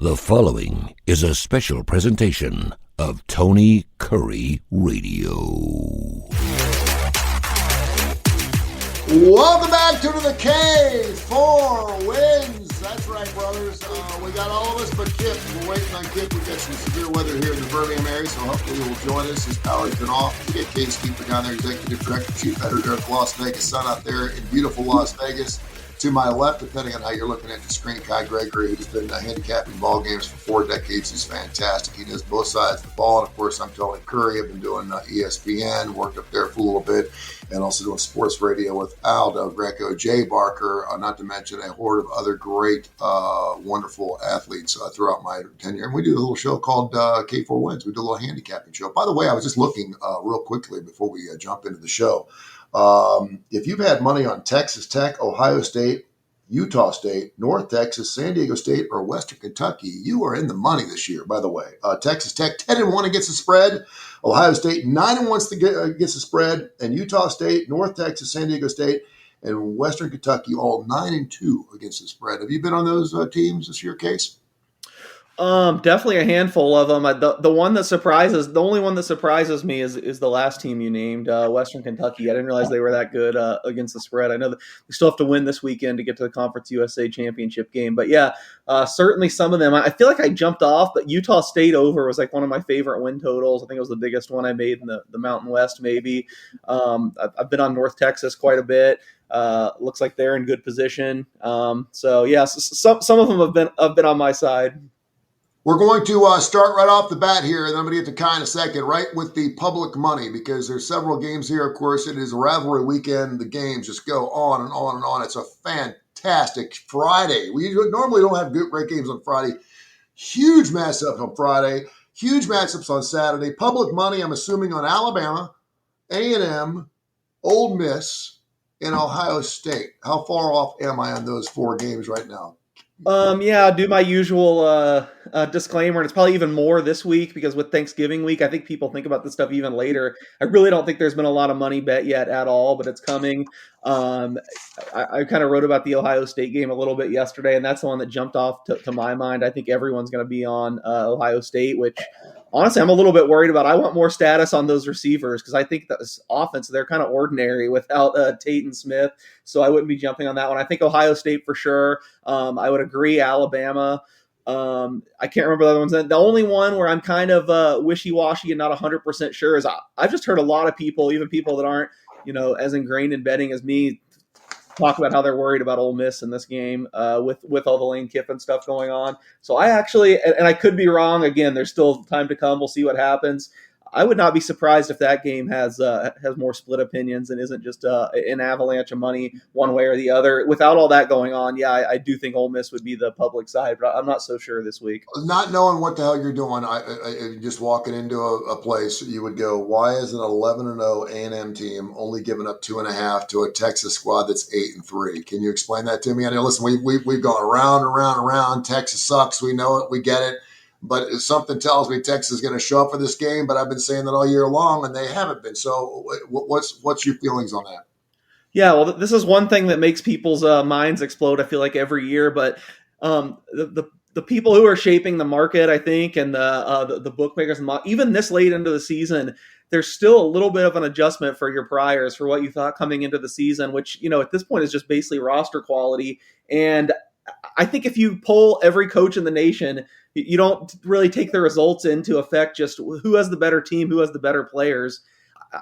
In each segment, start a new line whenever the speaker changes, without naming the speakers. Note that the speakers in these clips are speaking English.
The following is a special presentation of Tony Kurre Radio.
Welcome back to the K4Wins. That's right, brothers. We got all of us but Kip. We're waiting on Kip. We've got some severe weather here in the Birmingham area, so hopefully he will join us. His power's been off. We get Kip Keefer down there, Executive Director, Chief Editor of the Las Vegas Sun out there in beautiful Las Vegas. To my left, depending on how you're looking at the screen, Gregory, who's been handicapping ball games for 4 decades. He's fantastic. He does both sides of the ball. And, of course, I'm Tony Kurre. I've been doing ESPN, worked up there for a little bit, and also doing sports radio with Aldo, Greco, Jay Barker, not to mention a horde of other great, wonderful athletes throughout my tenure. And we do a little show called K4Wins. We do a little handicapping show. By the way, I was just looking real quickly before we jump into the show. If you've had money on Texas Tech, Ohio State, Utah State, North Texas, San Diego State, or Western Kentucky, you are in the money this year, by the way. Texas Tech, 10-1 against the spread. Ohio State, 9-1 against the spread. And Utah State, North Texas, San Diego State, and Western Kentucky, all 9-2 against the spread. Have you been on those teams this year, Case?
Definitely a handful of them. The one that surprises, the only one that surprises me is the last team you named, Western Kentucky. I didn't realize they were that good against the spread. I know that we still have to win this weekend to get to the Conference USA championship game. But yeah, certainly some of them. I feel like I jumped off, but Utah State over was like one of my favorite win totals. I think it was the biggest one I made in the Mountain West, maybe. I've been on North Texas quite a bit. Looks like they're in good position. So yeah, some of them have been on my side.
We're going to start right off the bat here, and then I'm going to get to Kai in a second, right with the public money, because there's several games here. Of course, it is a rivalry weekend. The games just go on and on and on. It's a fantastic Friday. We normally don't have great games on Friday. Huge matchups on Friday. Huge matchups on Saturday. Public money, I'm assuming, on Alabama, A&M, Ole Miss, and Ohio State. How far off am I on those 4 games right now?
Yeah, I'll do my usual disclaimer, and it's probably even more this week because with Thanksgiving week, I think people think about this stuff even later. I really don't think there's been a lot of money bet yet at all, but it's coming. I kind of wrote about the Ohio State game a little bit yesterday, and that's the one that jumped off to my mind. I think everyone's going to be on Ohio State, which honestly I'm a little bit worried about. I want more status on those receivers because I think this offense, they're kind of ordinary without Tate and Smith, so I wouldn't be jumping on that one. I think Ohio State for sure. I would agree Alabama. I can't remember the other ones. The only one where I'm kind of wishy-washy and not 100% sure is I've just heard a lot of people, even people that aren't, as ingrained in betting as me, talk about how they're worried about Ole Miss in this game with all the Lane Kiffin stuff going on. So I actually, and I could be wrong, again, there's still time to come. We'll see what happens. I would not be surprised if that game has more split opinions and isn't just an avalanche of money one way or the other. Without all that going on, yeah, I do think Ole Miss would be the public side, but I'm not so sure this week.
Not knowing what the hell you're doing, I just walking into a place, you would go, why is an 11-0 A&M team only giving up 2.5 to a Texas squad that's 8-3? Can you explain that to me? I know, listen, we've gone around. Texas sucks. We know it. We get it. But something tells me Texas is going to show up for this game, but I've been saying that all year long, and they haven't been. So what's your feelings on that?
Yeah, well, this is one thing that makes people's minds explode, I feel like, every year. But the people who are shaping the market, I think, and the bookmakers, even this late into the season, there's still a little bit of an adjustment for your priors for what you thought coming into the season, which, at this point is just basically roster quality. And I think if you poll every coach in the nation, you don't really take the results into effect, just who has the better team, who has the better players.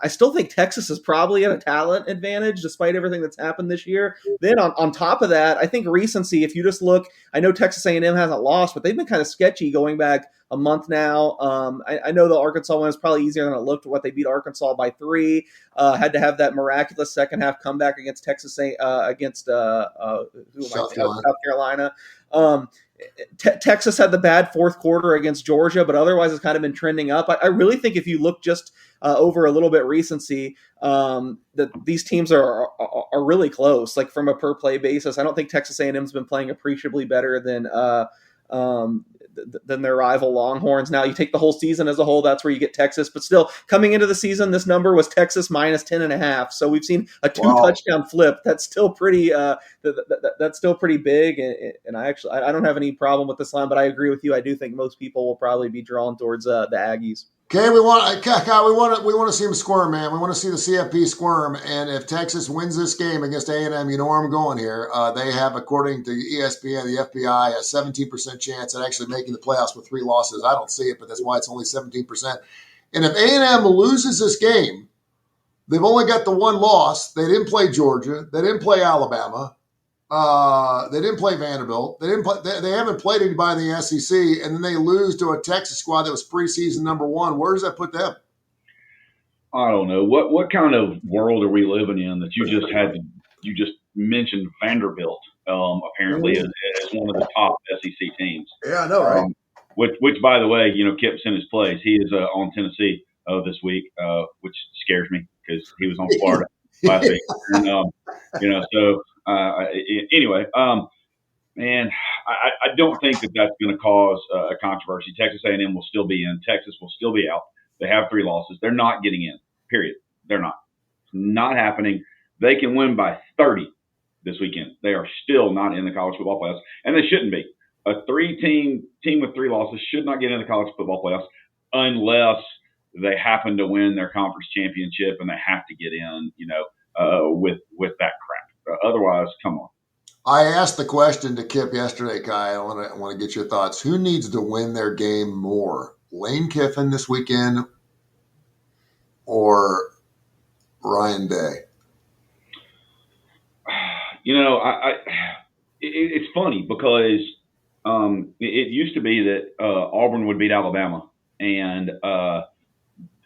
I still think Texas is probably at a talent advantage despite everything that's happened this year. Then on top of that, I think recency, if you just look, I know Texas A&M hasn't lost, but they've been kind of sketchy going back a month now. I know the Arkansas one is probably easier than it looked what they beat Arkansas by 3. Had to have that miraculous second half comeback against South Carolina. Texas had the bad fourth quarter against Georgia, but otherwise it's kind of been trending up. I really think if you look just over a little bit recency, that these teams are really close. Like from a per play basis, I don't think Texas A&M's been playing appreciably better than than their rival Longhorns. Now you take the whole season as a whole, that's where you get Texas, but still coming into the season, this number was Texas minus 10.5. So we've seen a 2-touchdown flip. That's still pretty, that's still pretty big. And I don't have any problem with this line, but I agree with you. I do think most people will probably be drawn towards the Aggies.
Okay, we want to see them squirm, man. We want to see the CFP squirm. And if Texas wins this game against A&M, you know where I'm going here. They have, according to ESPN, the FBI, a 17% chance at actually making the playoffs with 3 losses. I don't see it, but that's why it's only 17%. And if A&M loses this game, they've only got the 1 loss. They didn't play Georgia. They didn't play Alabama. They didn't play Vanderbilt. They haven't played anybody in the SEC, and then they lose to a Texas squad that was preseason number 1. Where does that put them?
I don't know. What kind of world are we living in that you just mentioned Vanderbilt apparently as one of the top SEC teams.
Yeah, I know, right?
Which by the way, Kip's in his place. He is on Tennessee this week, which scares me because he was on Florida last week. And, so. Anyway, man, I don't think that that's going to cause a controversy. Texas A&M will still be in. Texas will still be out. They have 3 losses. They're not getting in, period. They're not. It's not happening. They can win by 30 this weekend. They are still not in the college football playoffs, and they shouldn't be. A 3-team team with 3 losses should not get in the college football playoffs unless they happen to win their conference championship and they have to get in, with that crap. Otherwise, come on.
I asked the question to Kip yesterday, Kai. I want to get your thoughts. Who needs to win their game more? Lane Kiffin this weekend or Ryan Day?
It's funny because it used to be that Auburn would beat Alabama, and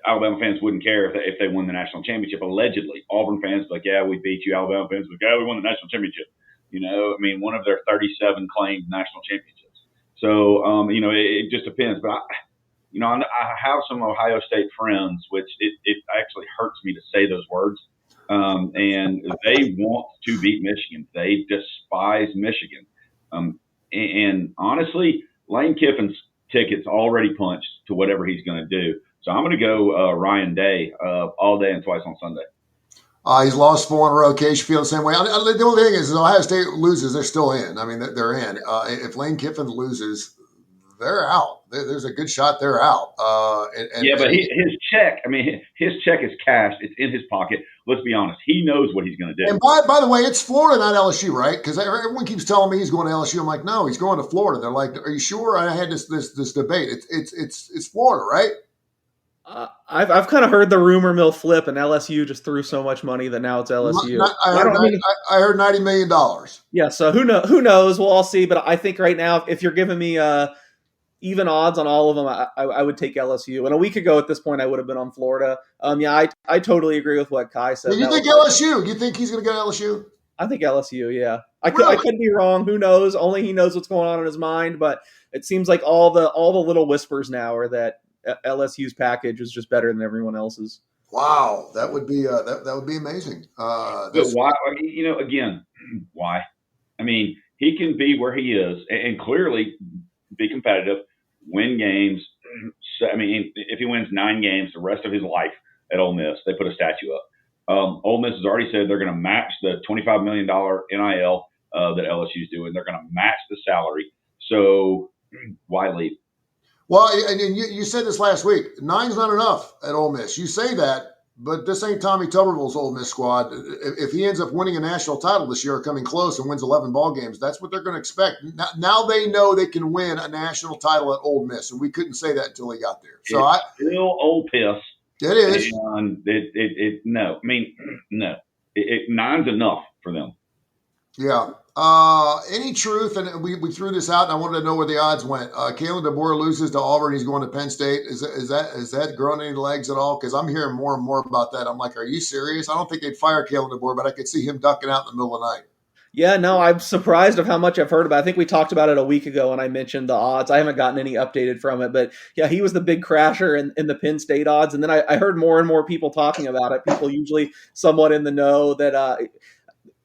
Alabama fans wouldn't care if they won the national championship. Allegedly, Auburn fans like, yeah, we beat you. Alabama fans like, yeah, we won the national championship. One of their 37 claimed national championships. So, it just depends. But I have some Ohio State friends, which it actually hurts me to say those words. And they want to beat Michigan. They despise Michigan. And honestly, Lane Kiffin's ticket's already punched to whatever he's going to do. So I'm going to go Ryan Day all day and twice on Sunday.
He's lost 4 in a row. Case feel the same way. The only thing is, if Ohio State loses, they're still in. I mean, they're in. If Lane Kiffin loses, they're out. There's a good shot they're out.
But his check is cashed. It's in his pocket. Let's be honest. He knows what he's going to do.
And by the way, it's Florida, not LSU, right? Because everyone keeps telling me he's going to LSU. I'm like, no, he's going to Florida. They're like, are you sure? I had this debate. It's Florida, right?
I've kind of heard the rumor mill flip, and LSU just threw so much money that now it's LSU.
I heard $90 million.
Yeah, so who knows? We'll all see. But I think right now, if you're giving me even odds on all of them, I would take LSU. And a week ago at this point, I would have been on Florida. I totally agree with what Kai said.
You think LSU? You think he's going to go to LSU?
I think LSU, yeah. I could be wrong. Who knows? Only he knows what's going on in his mind. But it seems like all the little whispers now are that LSU's package is just better than everyone else's.
Wow, that would be that would be amazing.
But why? Again, why? I mean, he can be where he is and clearly be competitive, win games. So, I mean, if he wins 9 games the rest of his life at Ole Miss, they put a statue up. Ole Miss has already said they're going to match the $25 million NIL that LSU's doing. They're going to match the salary. So why leave?
Well, and you said this last week. 9's not enough at Ole Miss. You say that, but this ain't Tommy Tuberville's Ole Miss squad. If he ends up winning a national title this year or coming close and wins 11 ball games, that's what they're going to expect. Now they know they can win a national title at Ole Miss, and we couldn't say that until he got there. So
it's still Ole Miss.
It is.
And no. I mean, no. 9's enough for them.
Yeah. Any truth, and we threw this out, and I wanted to know where the odds went. Kalen DeBoer loses to Auburn. He's going to Penn State. Is that growing any legs at all? Because I'm hearing more and more about that. I'm like, are you serious? I don't think they'd fire Kalen DeBoer, but I could see him ducking out in the middle of the night.
Yeah, no, I'm surprised of how much I've heard about it. I think we talked about it a week ago when I mentioned the odds. I haven't gotten any updated from it, but yeah, he was the big crasher in the Penn State odds. And then I heard more and more people talking about it. People usually somewhat in the know that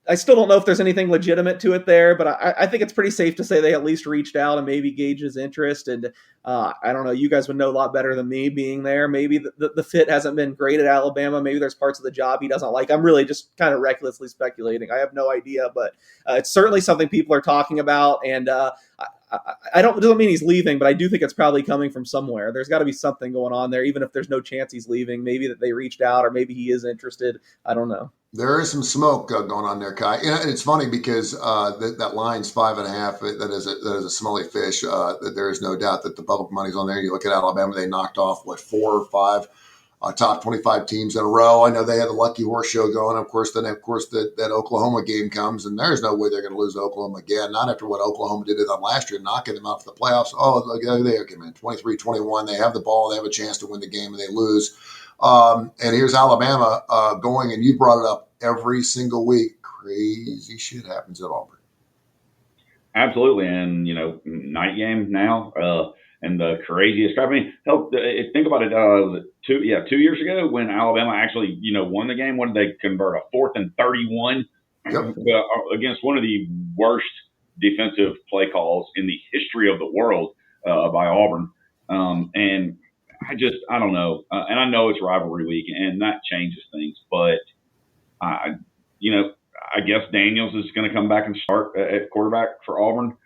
I still don't know if there's anything legitimate to it there, but I think it's pretty safe to say they at least reached out and maybe gauge his interest. And I don't know, you guys would know a lot better than me being there. Maybe the fit hasn't been great at Alabama. Maybe there's parts of the job he doesn't like. I'm really just kind of recklessly speculating. I have no idea, but it's certainly something people are talking about. And I don't, it doesn't mean he's leaving, but I do think it's probably coming from somewhere. There's got to be something going on there, even if there's no chance he's leaving. Maybe that they reached out, or maybe he is interested. I don't know.
There is some smoke going on there, Kai. And it's funny because that line's 5.5. That is a smelly fish. That there is no doubt that the public money's on there. You look at Alabama; they knocked off 4 or 5 top 25 teams in a row. I know they had the Lucky Horse show going. Of course, that Oklahoma game comes, and there's no way they're going to lose Oklahoma again. Not after what Oklahoma did to them last year, knocking them out of the playoffs. Oh, look, they came in 23-21. They have the ball. They have a chance to win the game, and they lose. And here's Alabama going, and you brought it up every single week. Crazy shit happens at Auburn.
Absolutely, and night game now, and the craziest. I mean, hell, think about it. 2 years ago when Alabama actually won the game, when they convert a 4th and 31 against one of the worst defensive play calls in the history of the world by Auburn, and I don't know. And I know it's rivalry week and that changes things, but I guess Daniels is going to come back and start at quarterback for Auburn,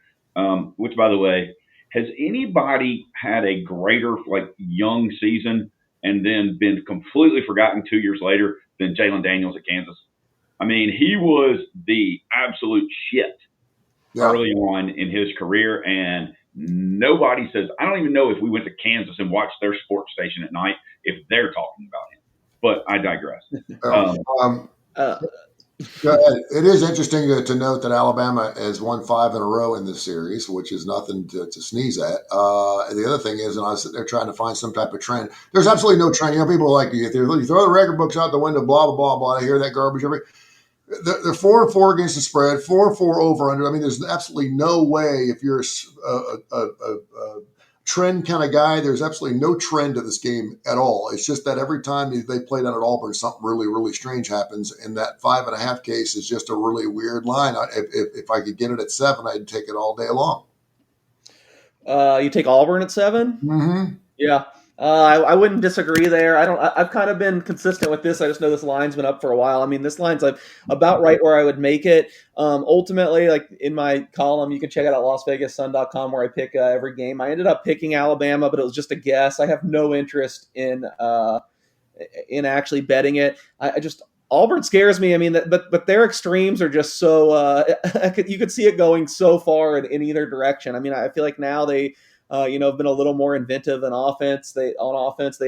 which, by the way, has anybody had a greater young season and then been completely forgotten 2 years later than Jalen Daniels at Kansas? I mean, he was the absolute shit early on in his career, and nobody says, I don't even know if we went to Kansas and watched their sports station at night if they're talking about him. But I digress.
It is interesting to note that Alabama has won 5 in a row in this series, which is nothing to sneeze at. And the other thing is, and I was sitting there trying to find some type of trend. There's absolutely no trend. People are like, you throw the record books out the window, blah, blah, blah, blah. I hear that garbage every. They're 4-4 against the spread, 4-4 over under. I mean, there's absolutely no way if you're a trend kind of guy, there's absolutely no trend to this game at all. It's just that every time they play down at Auburn, something really, really strange happens. And that 5.5 case is just a really weird line. If I could get it at 7, I'd take it all day long.
You take Auburn at 7?
Mm-hmm.
Yeah. I wouldn't disagree there. I've kind of been consistent with this. I just know this line's been up for a while. I mean, this line's about right where I would make it. Ultimately, in my column, you can check it out at LasVegasSun.com where I pick every game. I ended up picking Alabama, but it was just a guess. I have no interest in actually betting it. Auburn scares me. I mean, but their extremes are just so you could see it going so far in either direction. I mean, I feel like now they have been a little more inventive on offense. They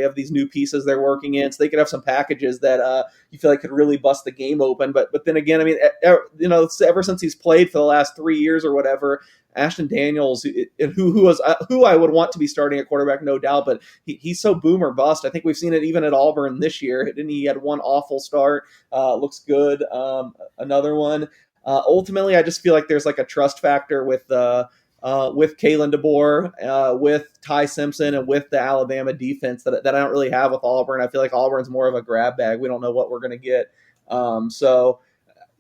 have these new pieces they're working in, so they could have some packages that you feel like could really bust the game open. But then again, I mean, ever since he's played for the last 3 years or whatever, Ashton Daniels, who I would want to be starting at quarterback, no doubt, but he's so boom or bust. I think we've seen it even at Auburn this year. Didn't he had one awful start? Looks good. Another one. Ultimately, I just feel like there's a trust factor with Kalen DeBoer, with Ty Simpson, and with the Alabama defense that I don't really have with Auburn. I feel like Auburn's more of a grab bag. We don't know what we're going to get. So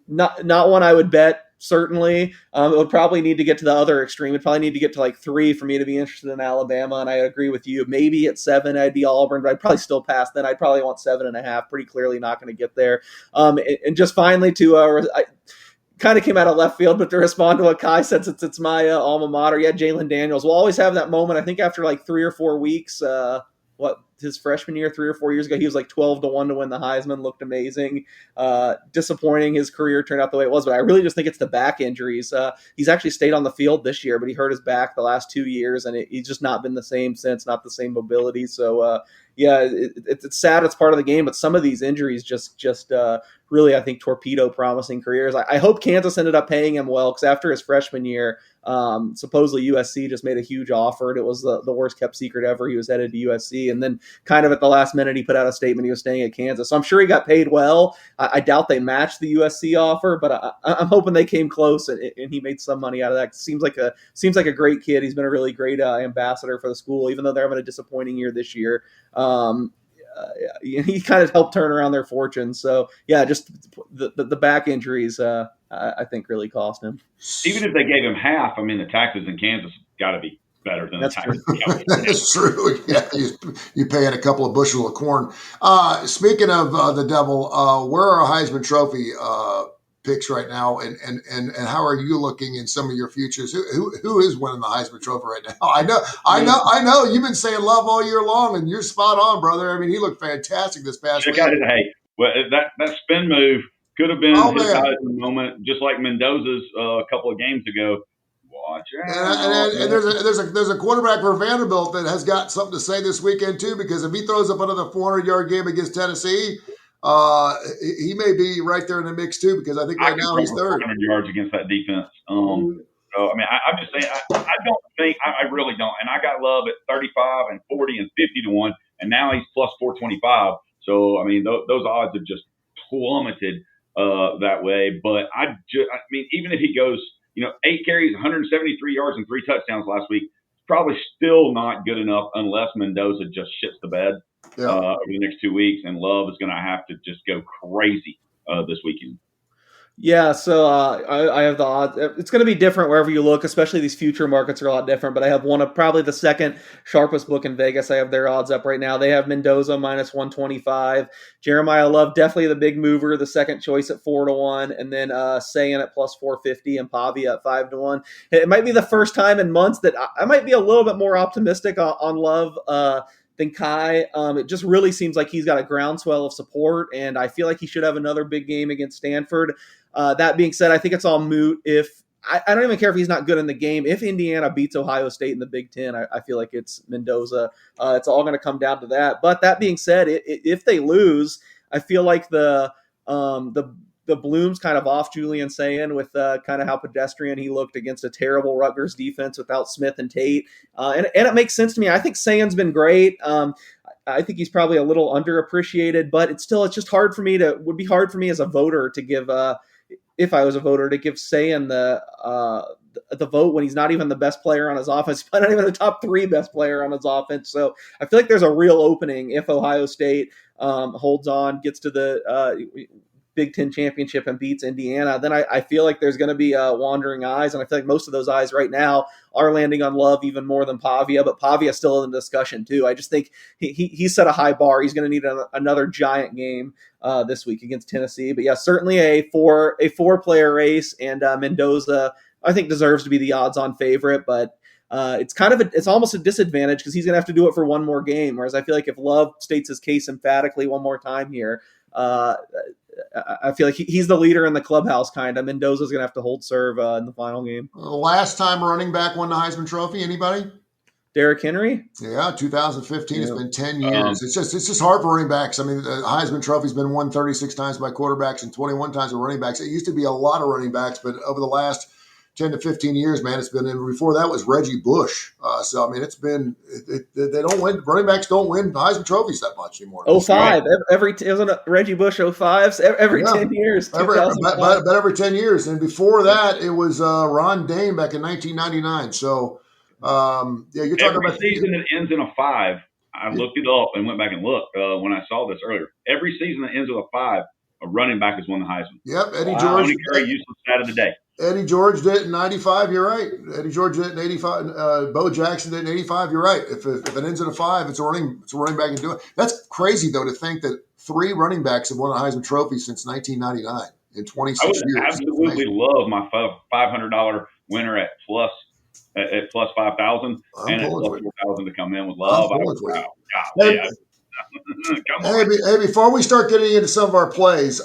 not one I would bet, certainly. It would probably need to get to the other extreme. It'd probably need to get to 3 for me to be interested in Alabama, and I agree with you. Maybe at 7, I'd be Auburn, but I'd probably still pass then. I'd probably want 7.5. Pretty clearly not going to get there. And just finally kind of came out of left field, but to respond to what Kai said, since it's my alma mater, Jalen Daniels will always have that moment. I think after 3 or 4 weeks, his freshman year, 3 or 4 years ago, he was 12-1 to win the Heisman, looked amazing. Disappointing his career turned out the way it was, but I really just think it's the back injuries. He's actually stayed on the field this year, but he hurt his back the last 2 years, and he's just not been the same since, not the same mobility. So, it's sad. It's part of the game, but some of these injuries just really, I think, torpedo promising careers. I hope Kansas ended up paying him well, because after his freshman year, supposedly USC just made a huge offer. It was the worst kept secret ever. He was headed to USC, and then kind of at the last minute, he put out a statement he was staying at Kansas. So I'm sure he got paid well. I doubt they matched the USC offer, but I'm hoping they came close, and he made some money out of that. Seems like a great kid. He's been a really great ambassador for the school, even though they're having a disappointing year this year. He kind of helped turn around their fortunes. So just the back injuries I think really cost him.
Even if they gave him half, I mean, the taxes in Kansas got to be better than the
That's
taxes
true.
in California.
That's true. Yeah, you paying a couple of bushel of corn. Speaking of the devil, where are our Heisman Trophy picks right now, and how are you looking in some of your futures? Who is winning the Heisman Trophy right now? I know. You've been saying Love all year long, and you're spot on, brother. I mean, he looked fantastic this past
Check
week.
out it. Hey, well, that spin move could have been his
man.
Heisman moment, just like Mendoza's a couple of games ago. Watch out.
And there's a quarterback for Vanderbilt that has got something to say this weekend too, because if he throws up another 400-yard game against Tennessee, he may be right there in the mix too, because I think right now he's third.
400 yards against that defense. So, I mean, I'm just saying, I don't think, I really don't. And I got Love at 35 and 40 and 50 to 1, and now he's plus 425. So, I mean, those odds have just plummeted that way. But I mean, even if he goes, 8 carries, 173 yards, and 3 touchdowns last week, probably still not good enough unless Mendoza just shits the bed over the next 2 weeks, and Love is going to have to just go crazy this weekend.
Yeah, so I have the odds. It's going to be different wherever you look, especially these future markets are a lot different, but I have one of probably the second sharpest book in Vegas. I have their odds up right now. They have Mendoza minus 125. Jeremiah Love, definitely the big mover, the second choice at 4-1, and then Sayin at plus 450 and Pavia at 5-1. It might be the first time in months that I might be a little bit more optimistic on Love than Kai. It just really seems like he's got a groundswell of support, and I feel like he should have another big game against Stanford. That being said, I think it's all moot. If I don't even care if he's not good in the game. If Indiana beats Ohio State in the Big Ten, I feel like it's Mendoza. It's all going to come down to that. But that being said, if they lose, I feel like the bloom's kind of off Julian Sayin with kind of how pedestrian he looked against a terrible Rutgers defense without Smith and Tate. And it makes sense to me. I think Sayin's been great. I think he's probably a little underappreciated, but it's just hard for me would be hard for me as a voter to give if I was a voter to give Sayin the vote when he's not even the best player on his offense, but not even the top 3 best player on his offense. So I feel like there's a real opening if Ohio State holds on, gets to the Big Ten championship and beats Indiana. Then I feel like there's going to be wandering eyes, and I feel like most of those eyes right now are landing on Love even more than Pavia, but Pavia's still in the discussion too. I just think he set a high bar. He's going to need another giant game this week against Tennessee. But yeah, certainly a 4-player race, and Mendoza I think deserves to be the odds-on favorite, but it's almost a disadvantage because he's going to have to do it for one more game. Whereas I feel like if Love states his case emphatically one more time here, I feel like he's the leader in the clubhouse kind of. Mendoza's going to have to hold serve in the final game.
Last time a running back won the Heisman Trophy, anybody?
Derrick Henry?
Yeah, 2015. It's been 10 years. It's just hard for running backs. I mean, the Heisman Trophy's been won 36 times by quarterbacks and 21 times by running backs. It used to be a lot of running backs, but over the last 10 to 15 years, man, it's been, and before that was Reggie Bush. So, I mean, it's been, they don't win, running backs don't win Heisman trophies that much anymore.
05, wasn't it Reggie Bush 05s? Every 10 years.
But every 10 years. And before that, it was Ron Dane back in 1999. So, you're talking
every
about
season that ends in a 5. I looked it up and went back and looked when I saw this earlier. Every season that ends with a 5, a running back has won the Heisman.
Yep, Eddie George.
Tony Curry, useless stat of the day.
Eddie George did it in 95. You're right. Eddie George did it in 85. Bo Jackson did it in 85. You're right. If it ends in a 5, it's a running back and do it. That's crazy though to think that 3 running backs have won a Heisman Trophy since 1999 in 26 years.
I would absolutely love my $500 winner at plus 5,000 and at plus 4,000 to come in with Love.
Hey, before we start getting into some of our plays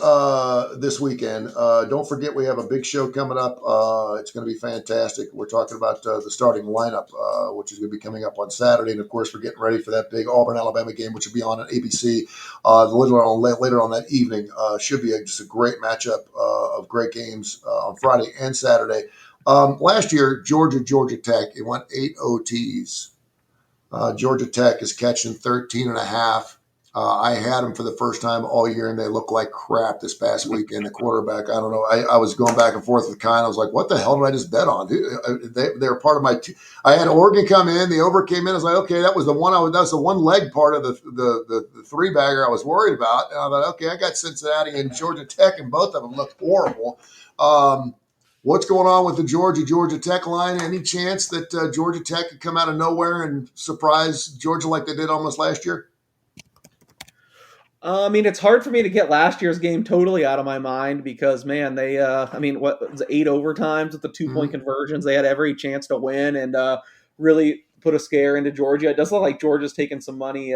this weekend, don't forget we have a big show coming up. It's going to be fantastic. We're talking about the starting lineup, which is going to be coming up on Saturday. And, of course, we're getting ready for that big Auburn-Alabama game, which will be on ABC later on that evening. Should be just a great matchup of great games on Friday and Saturday. Last year, Georgia Tech, it went 8 OTs. Georgia Tech is catching 13.5. I had them for the first time all year, and they look like crap this past weekend. The quarterback, I don't know. I was going back and forth with Kai, and I was like, what the hell did I just bet on? They're part of my I had Oregon come in. The over came in. I was like, okay, that was the one leg part of the 3-bagger I was worried about. And I thought, okay, I got Cincinnati and Georgia Tech, and both of them looked horrible. What's going on with the Georgia Tech line? Any chance that Georgia Tech could come out of nowhere and surprise Georgia like they did almost last year?
I mean, it's hard for me to get last year's game totally out of my mind because, man, they, what was it, 8 overtimes with the 2-point conversions. They had every chance to win and really put a scare into Georgia. It does look like Georgia's taking some money.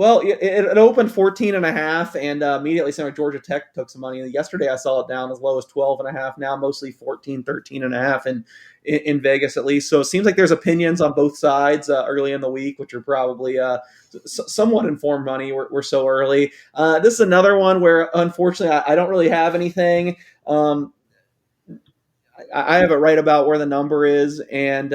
It opened 14.5, and immediately Georgia Tech took some money. Yesterday I saw it down as low as 12.5. Now mostly 14, 13.5 in Vegas at least. So it seems like there's opinions on both sides early in the week, which are probably somewhat informed money. We're so early. This is another one where unfortunately I don't really have anything. I have it right about where the number is, and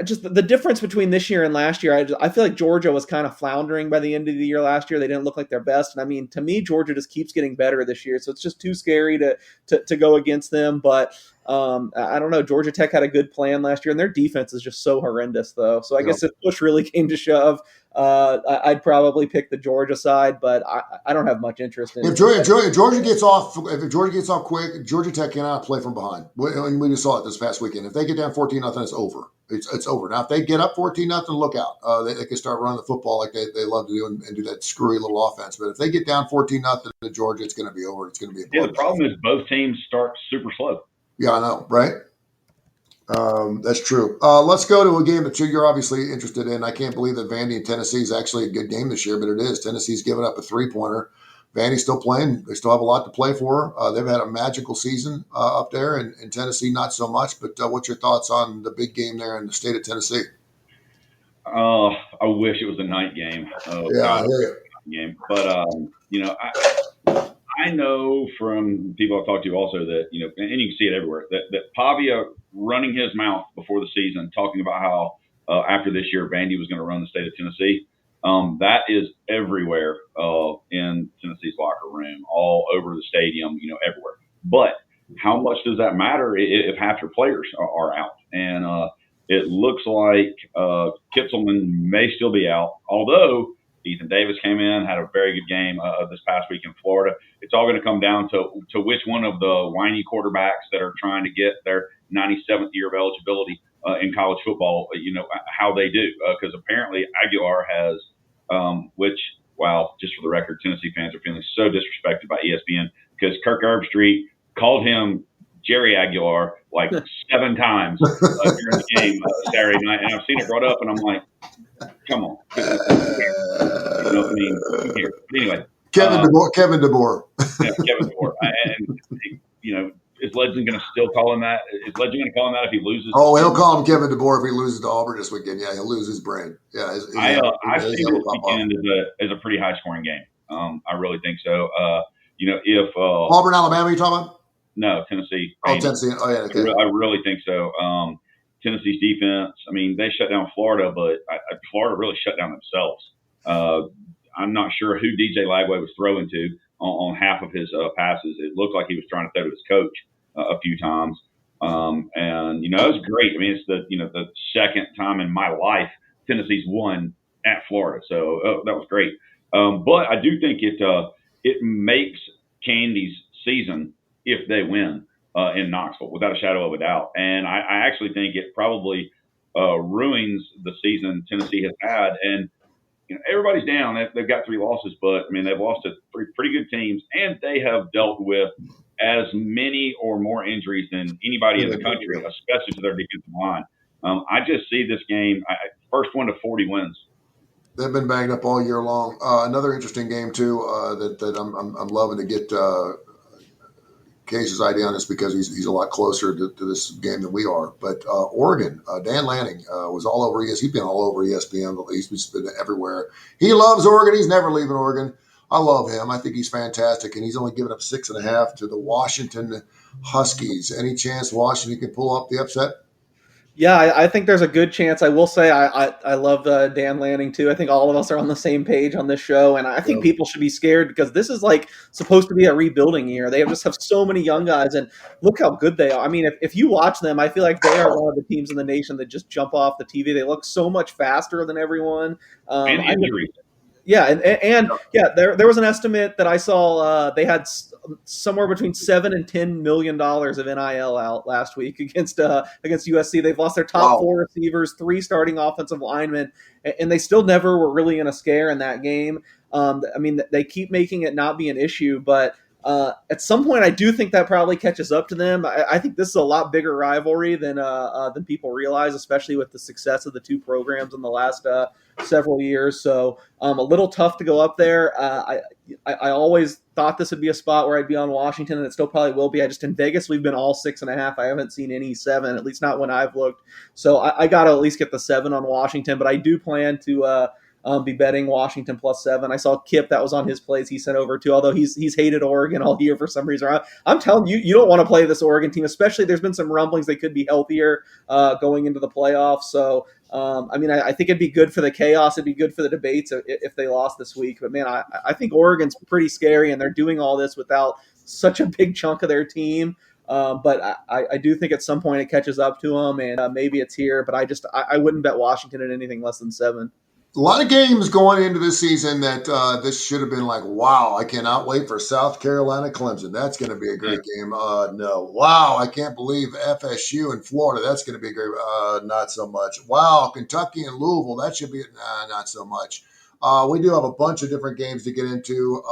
just the difference between this year and last year, I feel like Georgia was kind of floundering by the end of the year last year. They didn't look like their best. And I mean, to me, Georgia just keeps getting better this year. So it's just too scary to go against them. But I don't know. Georgia Tech had a good plan last year, and their defense is just so horrendous, though. So I guess if push really came to shove, I'd probably pick the Georgia side, but I don't have much interest in it.
If Georgia gets off quick, Georgia Tech cannot play from behind. We just saw it this past weekend. If they get down 14-0, it's over. It's over. Now, if they get up 14-0, look out. They can start running the football like they love to do and do that screwy little offense. But if they get down 14-0 to Georgia, it's going to be over. It's going to be a bloodbath.
Yeah, the problem is both teams start super slow.
Yeah, I know, right? That's true. Let's go to a game that you're obviously interested in. I can't believe that Vandy and Tennessee is actually a good game this year, but it is. Tennessee's given up a 3-pointer. Vandy's still playing. They still have a lot to play for. They've had a magical season up there, and Tennessee not so much. But what's your thoughts on the big game there in the state of Tennessee?
I wish it was a night game.
I hear you.
Game, but I know from people I've talked to also that and you can see it everywhere that Pavia running his mouth before the season, talking about how after this year Vandy was going to run the state of Tennessee. That is everywhere in Tennessee's locker room, all over the stadium, everywhere. But how much does that matter if half your players are out? And it looks like Kitzelman may still be out, although Ethan Davis came in, had a very good game this past week in Florida. It's all going to come down to which one of the whiny quarterbacks that are trying to get their 97th year of eligibility in college football, how they do. Because apparently Aguilar has, just for the record, Tennessee fans are feeling so disrespected by ESPN because Kirk Herbstreit called him Jerry Aguilar like 7 times during the game Saturday night. And I've seen it brought up, and I'm like, come on. Anyway.
Kevin DeBoer.
Yeah, Kevin DeBoer. And, is Legend going to still call him that? Is Legend going to call him that if he loses?
Oh, he'll call him Kevin DeBoer if he loses to Auburn this weekend. Yeah, he'll lose his brain. Yeah,
I've seen this weekend as a pretty high-scoring game. I really think so. If
Auburn, Alabama, you talking about?
No, Tennessee.
Tennessee. Oh, yeah, okay.
I really think so. Tennessee's defense, I mean, they shut down Florida, but Florida really shut down themselves. I'm not sure who DJ Lagway was throwing to on half of his passes. It looked like he was trying to throw to his coach a few times. And it was great. I mean, it's the second time in my life Tennessee's won at Florida. So that was great. But I do think it makes Candy's season if they win in Knoxville, without a shadow of a doubt. And I actually think it probably ruins the season Tennessee has had. And everybody's down. They've got 3 losses, but I mean, they've lost to 3 pretty good teams, and they have dealt with as many or more injuries than anybody in the country, especially to their defensive line. I just see this game, first one to 40 wins.
They've been banged up all year long. Another interesting game too that I'm loving to get Case's idea on this because he's a lot closer to this game than we are. But Oregon, Dan Lanning was all over ESPN. He's been all over ESPN. He's been everywhere. He loves Oregon. He's never leaving Oregon. I love him. I think he's fantastic. And he's only given up 6.5 to the Washington Huskies. Any chance Washington can pull up the upset?
Yeah, I think there's a good chance. I will say I love Dan Lanning too. I think all of us are on the same page on this show, and I think people should be scared because this is like supposed to be a rebuilding year. They just have so many young guys, and look how good they are. I mean, if you watch them, I feel like they are one of the teams in the nation that just jump off the TV. They look so much faster than everyone.
And injuries.
Yeah, and yeah, there was an estimate that I saw. They had somewhere between $7 and $10 million of NIL out last week against USC. They've lost their top
Wow.
4 receivers, 3 starting offensive linemen, and they still never were really in a scare in that game. I mean, they keep making it not be an issue, but at some point, I do think that probably catches up to them. I think this is a lot bigger rivalry than people realize, especially with the success of the 2 programs in the last several years. So a little tough to go up there. I always thought this would be a spot where I'd be on Washington, and it still probably will be. In Vegas, we've been all 6.5. I haven't seen any 7, at least not when I've looked. So I got to at least get the 7 on Washington, but I do plan to be betting Washington plus 7. I saw Kip, that was on his plays he sent over too, although he's hated Oregon all year for some reason. I'm telling you, you don't want to play this Oregon team, especially there's been some rumblings they could be healthier going into the playoffs. So, I mean, I think it'd be good for the chaos. It'd be good for the debates if they lost this week. But, man, I think Oregon's pretty scary, and they're doing all this without such a big chunk of their team. But I do think at some point it catches up to them, and maybe it's here. But I wouldn't bet Washington at anything less than 7.
A lot of games going into this season that this should have been like, wow, I cannot wait for South Carolina Clemson. That's going to be a great game. No. Wow, I can't believe FSU and Florida. That's going to be great. Not so much. Wow, Kentucky and Louisville. That should be not so much. We do have a bunch of different games to get into.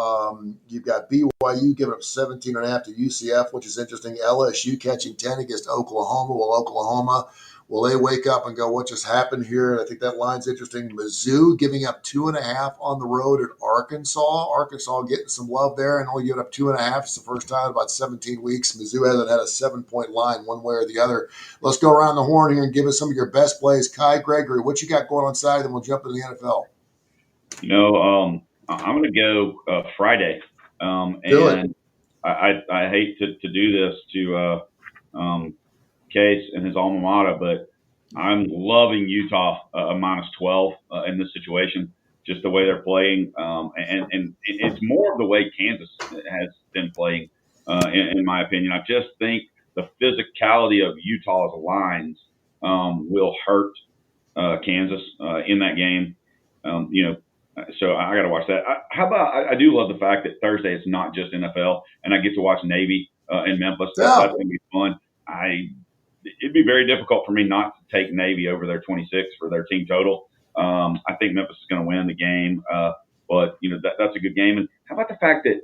You've got BYU giving up 17.5 to UCF, which is interesting. LSU catching 10 against Oklahoma. Well, Oklahoma, will they wake up and go, what just happened here? I think that line's interesting. Mizzou giving up 2.5 on the road at Arkansas. Arkansas getting some love there and only giving up 2.5. It's the first time in about 17 weeks. Mizzou hasn't had a 7-point line one way or the other. Let's go around the horn here and give us some of your best plays. Kai, Gregory, what you got going on Saturday? Then we'll jump into the NFL.
I'm going to go Friday.
And
I hate to do this to Case and his alma mater, but I'm loving Utah minus 12 in this situation, just the way they're playing. And it's more of the way Kansas has been playing, in my opinion. I just think the physicality of Utah's lines will hurt Kansas in that game. So I got to watch that. I do love the fact that Thursday it's not just NFL, and I get to watch Navy in Memphis. That's going to be fun. It'd be very difficult for me not to take Navy over their 26 for their team total. I think Memphis is going to win the game, but that's a good game. And how about the fact that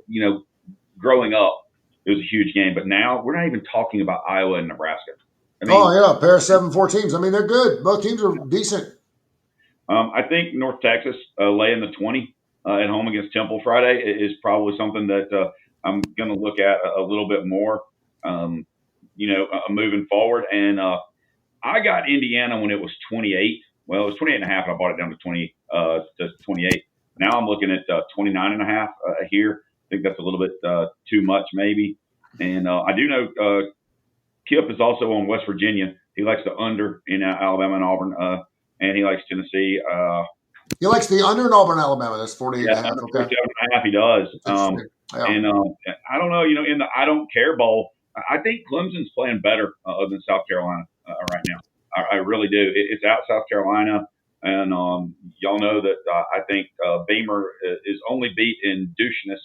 growing up it was a huge game, but now we're not even talking about Iowa and Nebraska.
I mean, pair of 7-4 teams. I mean, they're good. Both teams are decent.
I think North Texas laying the 20 at home against Temple Friday is probably something that I'm going to look at a little bit more, moving forward. And I got Indiana when it was 28. Well, it was 28.5, and I bought it down to 28. Now I'm looking at 29.5 here. I think that's a little bit too much, maybe. And I do know Kip is also on West Virginia. He likes the under in Alabama and Auburn. And he likes Tennessee.
He likes the under in Auburn, Alabama. That's 48.5.
Okay. 47.5 he does. And I don't know, in the I don't care bowl, I think Clemson's playing better than South Carolina right now. I really do. It's out South Carolina. And y'all know that I think Beamer is only beat in doucheness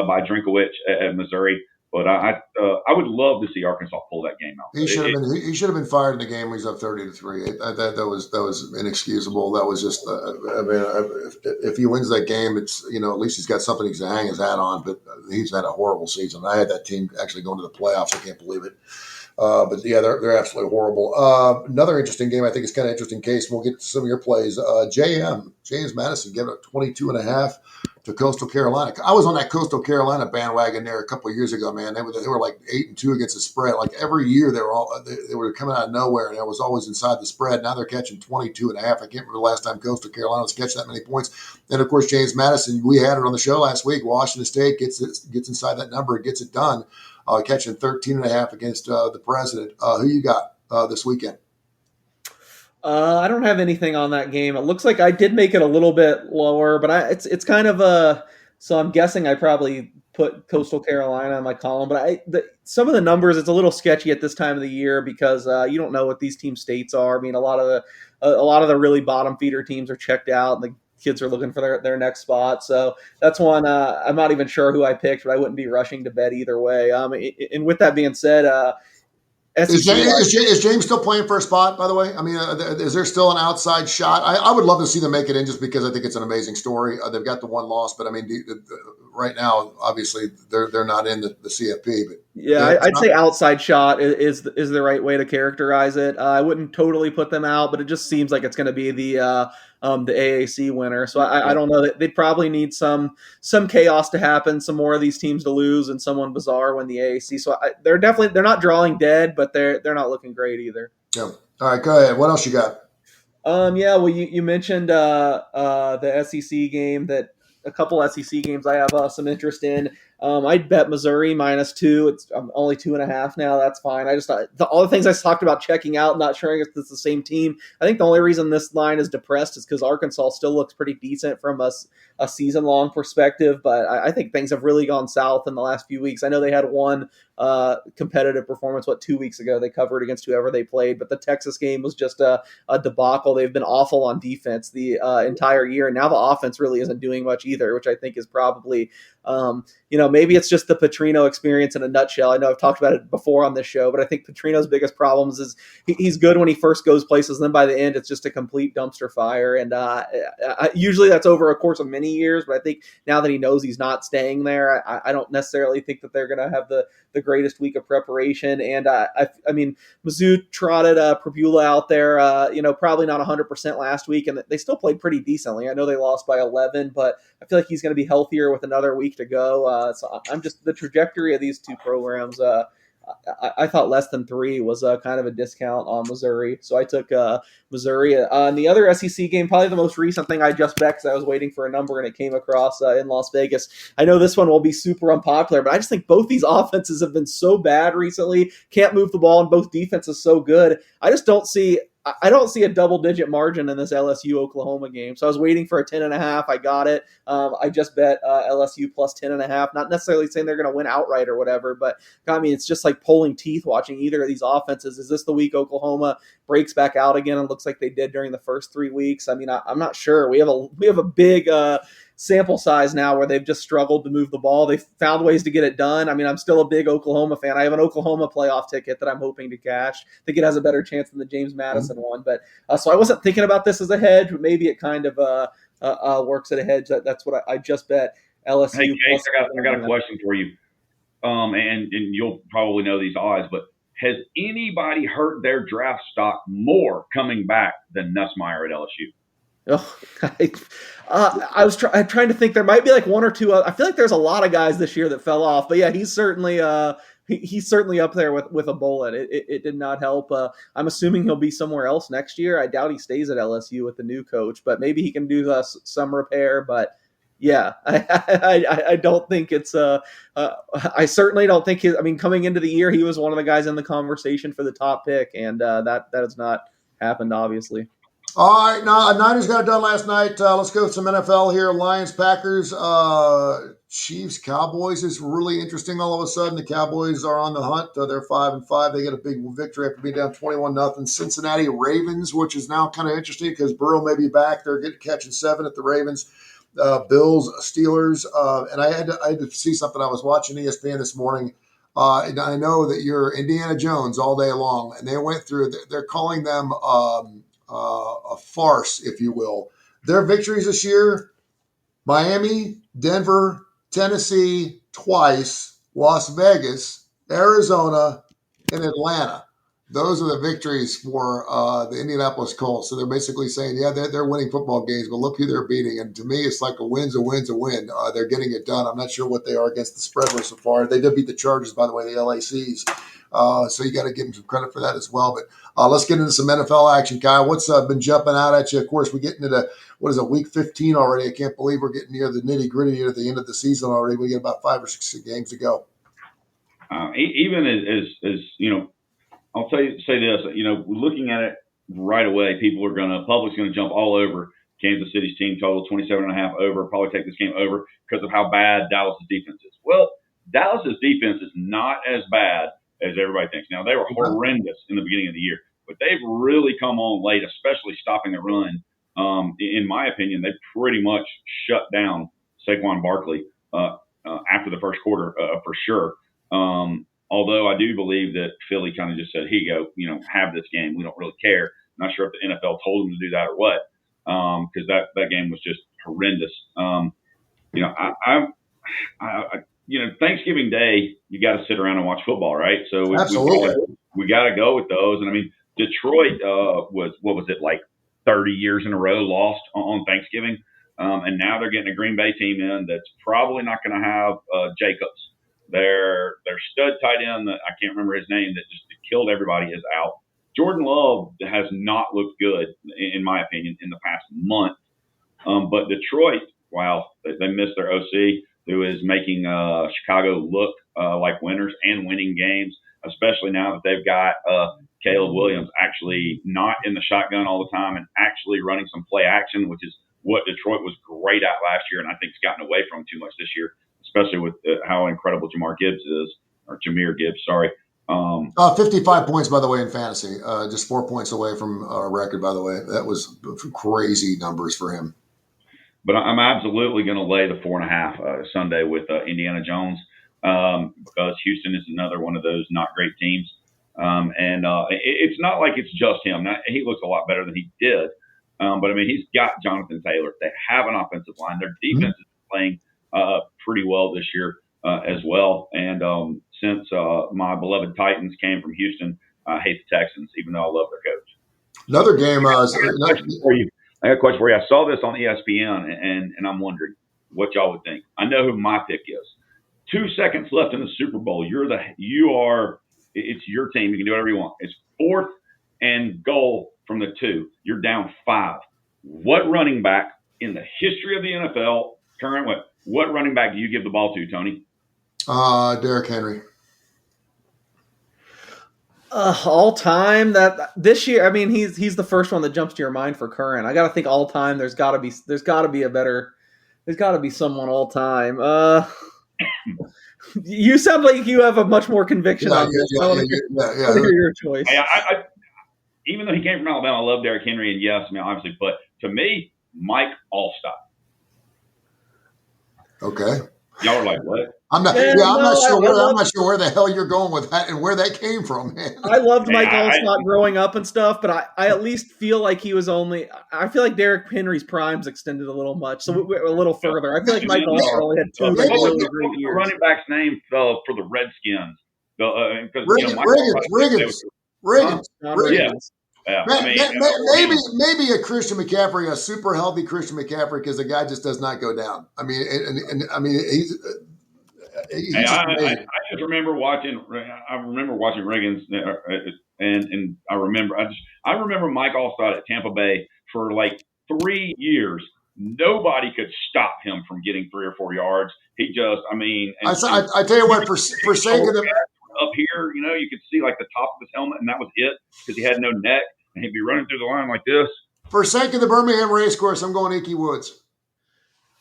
by Drinkowitz at Missouri. But I would love to see Arkansas pull that game out.
He should have been fired in the game when he's up 30-3. That was inexcusable. That was just if he wins that game, it's at least he's got something he can hang his hat on. But he's had a horrible season. I had that team actually going to the playoffs. I can't believe it. But yeah, they're absolutely horrible. Another interesting game, I think it's kind of interesting case. We'll get to some of your plays. James Madison gave it 22.5 to Coastal Carolina. I was on that Coastal Carolina bandwagon there a couple of years ago, man. They were like 8-2 against the spread. Like every year they were coming out of nowhere, and it was always inside the spread. Now they're catching 22.5. I can't remember the last time Coastal Carolina was catching that many points. And of course, James Madison, we had it on the show last week. Washington State gets inside that number, gets it done. Catching 13.5 against the president. Who you got this weekend?
I don't have anything on that game. It looks like I did make it a little bit lower, but it's kind of so I'm guessing I probably put Coastal Carolina in my column. But some of the numbers, it's a little sketchy at this time of the year because you don't know what these team states are. I mean, a lot of the really bottom feeder teams are checked out. And the kids are looking for their next spot. So that's one. I'm not even sure who I picked, but I wouldn't be rushing to bet either way. And with that being said,
Is
SEC
is James still playing for a spot, by the way? I mean, is there still an outside shot? I would love to see them make it in just because I think it's an amazing story. They've got the one loss, but I mean, right now, obviously, they're not in the CFP. But
yeah, I'd say outside shot is the right way to characterize it. I wouldn't totally put them out, but it just seems like it's going to be the AAC winner. So I don't know. They'd probably need some chaos to happen, some more of these teams to lose, and someone bizarre win the AAC. So they're not drawing dead, but they're not looking great either.
Yeah. All right, go ahead. What else you got?
Yeah, well, you mentioned the SEC game that a couple SEC games I have some interest in. I'd bet Missouri -2. It's only 2.5 now. That's fine. I just thought all the things I talked about checking out, not sure if it's the same team. I think the only reason this line is depressed is because Arkansas still looks pretty decent from a season-long perspective, but I think things have really gone south in the last few weeks. I know they had one competitive performance, 2 weeks ago. They covered against whoever they played, but the Texas game was just a debacle. They've been awful on defense the entire year, and now the offense really isn't doing much either, which I think is probably maybe it's just the Petrino experience in a nutshell. I know I've talked about it before on this show, but I think Petrino's biggest problems is he's good when he first goes places, and then by the end, it's just a complete dumpster fire. And usually that's over a course of many years, but I think now that he knows he's not staying there, I don't necessarily think that they're going to have the greatest week of preparation. And I mean, Mizzou trotted Prabula out there, probably not 100% last week, and they still played pretty decently. I know they lost by 11, but I feel like he's going to be healthier with another week to go. So I'm just the trajectory of these two programs. I thought less than 3 was kind of a discount on Missouri, so I took Missouri. And the other SEC game, probably the most recent thing I just bet because I was waiting for a number and it came across in Las Vegas. I know this one will be super unpopular, but I just think both these offenses have been so bad recently. Can't move the ball, and both defenses so good. I don't see a double-digit margin in this LSU-Oklahoma game. So I was waiting for a 10.5. I got it. I just bet LSU plus 10.5. Not necessarily saying they're going to win outright or whatever, but I mean, it's just like pulling teeth watching either of these offenses. Is this the week Oklahoma breaks back out again and looks like they did during the first 3 weeks? I mean, I'm not sure. We have a big sample size now where they've just struggled to move the ball. They've found ways to get it done. I mean, I'm still a big Oklahoma fan. I have an Oklahoma playoff ticket that I'm hoping to cash. I think it has a better chance than the James Madison one. But so I wasn't thinking about this as a hedge, but maybe it kind of works at a hedge. That's what I just bet LSU.
Hey, Case, I got a question for you. And you'll probably know these odds, but has anybody hurt their draft stock more coming back than Nussmeier at LSU?
Oh, I was trying to think. There might be like one or two. I feel like there's a lot of guys this year that fell off, but yeah, he's certainly he's certainly up there with a bullet. It did not help. I'm assuming he'll be somewhere else next year. I doubt he stays at LSU with the new coach, but maybe he can do some repair. But yeah, I don't think it's. I certainly don't think his. I mean, coming into the year, he was one of the guys in the conversation for the top pick, and that has not happened, obviously.
All right, now Niners got it done last night. Let's go with some NFL here. Lions, Packers, Chiefs, Cowboys is really interesting. All of a sudden, the Cowboys are on the hunt. They're 5-5. They get a big victory after being down 21-0. Cincinnati Ravens, which is now kind of interesting because Burrow may be back. They're catching 7 at the Ravens. Bills, Steelers, and I had to see something. I was watching ESPN this morning. And I know that you're Indiana Jones all day long, and they went through. They're calling them a farce, if you will. Their victories this year: Miami, Denver, Tennessee twice, Las Vegas, Arizona, and Atlanta. Those are the victories for the Indianapolis Colts. So they're basically saying, yeah, they're winning football games, but look who they're beating. And to me, it's like a win's a win's a win. They're getting it done. I'm not sure what they are against the spread so far. They did beat the Chargers, by the way, the LACs. So you got to give them some credit for that as well. But let's get into some NFL action, Kyle. What's been jumping out at you? Of course, we get into week 15 already. I can't believe we're getting near the nitty-gritty near the end of the season already. We get about 5 or 6 games to go.
Even as I'll say this, looking at it right away, public's going to jump all over Kansas City's team total, 27.5 over, probably take this game over because of how bad Dallas' defense is. Well, Dallas' defense is not as bad as everybody thinks. Now, they were horrendous in the beginning of the year, but they've really come on late, especially stopping the run in my opinion, they pretty much shut down Saquon Barkley after the first quarter for sure. Although I do believe that Philly kind of just said, "Here you go, have this game. We don't really care." I'm not sure if the NFL told them to do that or what, because that game was just horrendous. Thanksgiving Day, you got to sit around and watch football, right? So
Absolutely.
we got to go with those. And I mean, Detroit was, what was it, like 30 years in a row lost on Thanksgiving. And now they're getting a Green Bay team in that's probably not going to have Jacobs. Their stud tight end, that I can't remember his name, that just killed everybody, is out. Jordan Love has not looked good, in my opinion, in the past month. But Detroit, wow, they missed their OC, who is making Chicago look like winners and winning games, especially now that they've got Caleb Williams actually not in the shotgun all the time and actually running some play action, which is what Detroit was great at last year, and I think it's gotten away from too much this year, especially with how incredible Jahmyr Gibbs, sorry.
55 points, by the way, in fantasy. Just 4 points away from a record, by the way. That was crazy numbers for him.
But I'm absolutely going to lay the 4.5 Sunday with Indiana Jones because Houston is another one of those not great teams. It's not like it's just him. Now, he looks a lot better than he did. But, I mean, he's got Jonathan Taylor. They have an offensive line. Their defense is playing pretty well this year as well. And since my beloved Titans came from Houston, I hate the Texans, even though I love their coach.
Another game.
I got a question for you. I saw this on ESPN, and I'm wondering what y'all would think. I know who my pick is. 2 seconds left in the Super Bowl. It's your team. You can do whatever you want. It's 4th and goal from the 2. You're down 5. What running back in the history of the NFL, what running back do you give the ball to, Tony?
Derrick Henry.
All time, that this year, I mean, he's the first one that jumps to your mind for current. I got to think all time. There's got to be someone all time. You sound like you have a much more conviction on this. I want to hear your choice.
I even though he came from Alabama, I love Derrick Henry, and yes, I mean, obviously, but to me, Mike Allstott.
Okay.
Y'all are like, what?
I'm not sure where the hell you're going with that and where that came from, man.
I loved Mike Allstott growing up and stuff, but I at least feel like I feel like Derrick Henry's prime's extended a little much, so we're a little further. I feel like Mike Allstott only had 2 really great years.
Running back's name for the Redskins.
Riggins. Yeah, maybe a Christian McCaffrey, a super healthy Christian McCaffrey, because the guy just does not go down. I mean, he's
I just remember watching. I remember watching Riggins, and I remember Mike Allstott at Tampa Bay for like 3 years. Nobody could stop him from getting 3 or 4 yards. He just,
I tell you what, for sake of the
up here, you could see like the top of his helmet, and that was it because he had no neck, and he'd be running through the line like this.
For sake of the Birmingham racecourse, I'm going Ickey Woods.